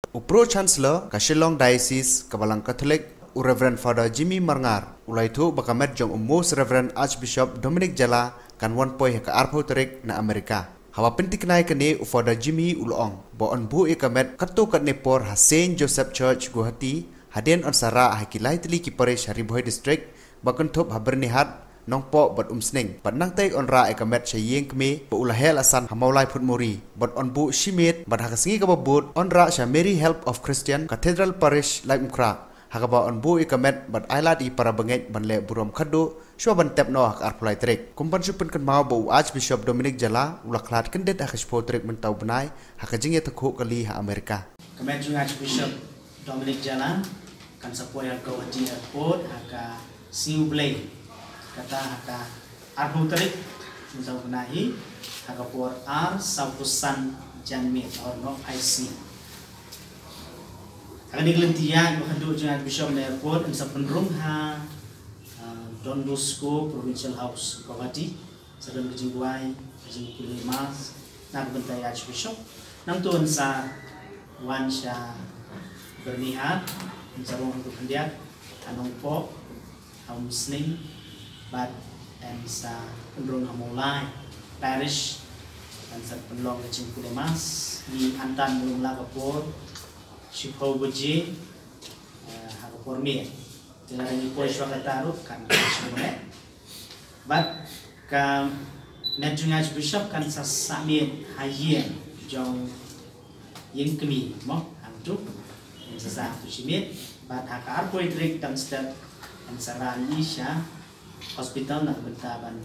Pro Chancellor Kashilong Diocese Kabalang Catholic Reverend Father Jimmy Marngar ulai tu bakamet jong Most Reverend Archbishop Dominic Jala kan wan poi ka arpo terik na Amerika. Hawa pentik nai kene Father Jimmy ulong bo on bu ekamet katu kat nepor ha Saint Joseph Church Guwahati haden on sara hakilai tili ki parish Hariboy District bakan thop habernihat nongpo bot umsning pat nang tai on ra ekamet chayeng kme bo ulahel asan hamaulai phutmori bot on bu shimit bat hakasingi ka babut on ra sha Mary Help of Christian Cathedral Parish Lai Umkra hakaba on bu ekamet bat ailat i para bengej banle burom khadu shwa ban tep no hak arpulai trek kumpan supun kan mau bo Archbishop Dominic Jala ulaklat kendet hakashpo trek mentau benai hakajing ya takho kali ha Amerika kemet jung Archbishop Dominic Jala kan sapoi ka wajin airport haka siu blay kata haka arbu terik mentau benahi haka por ar saupusan janmit or no IC akan digelentia bahadu dengan Bishop Airport dan sepenrung ha Don Bosco Provincial House Guwahati sedang kejingguai kejingkuli mas nak bentai Archbishop nang tuan sa wan sya bernihat mencarung untuk hendak anong po haum sning bat dan sa penrung hamulai parish dan sepenlong kejingkuli mas di antan belum lapor Shipho Buji Hakapor Mir Dengan ini poin syurga taruh kan sebenarnya but ka Medjung Archbishop kan sasamit hayen jong yin kemi mo hantu sasa tu simit but hakar poin trik dan step dan sarani sya hospital nak bentaban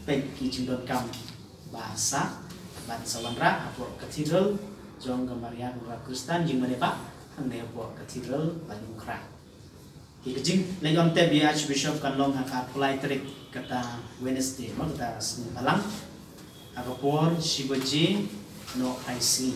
pek kicindon kam bahasa ban sawanra apor cathedral jong gamarian ura Kristen jing menebak hang nepo cathedral Banyu Krak. Kejing legon te bi Archbishop kan long hak apply trik kata Wednesday mo kata Senin malam. Agapor Shibaji no IC.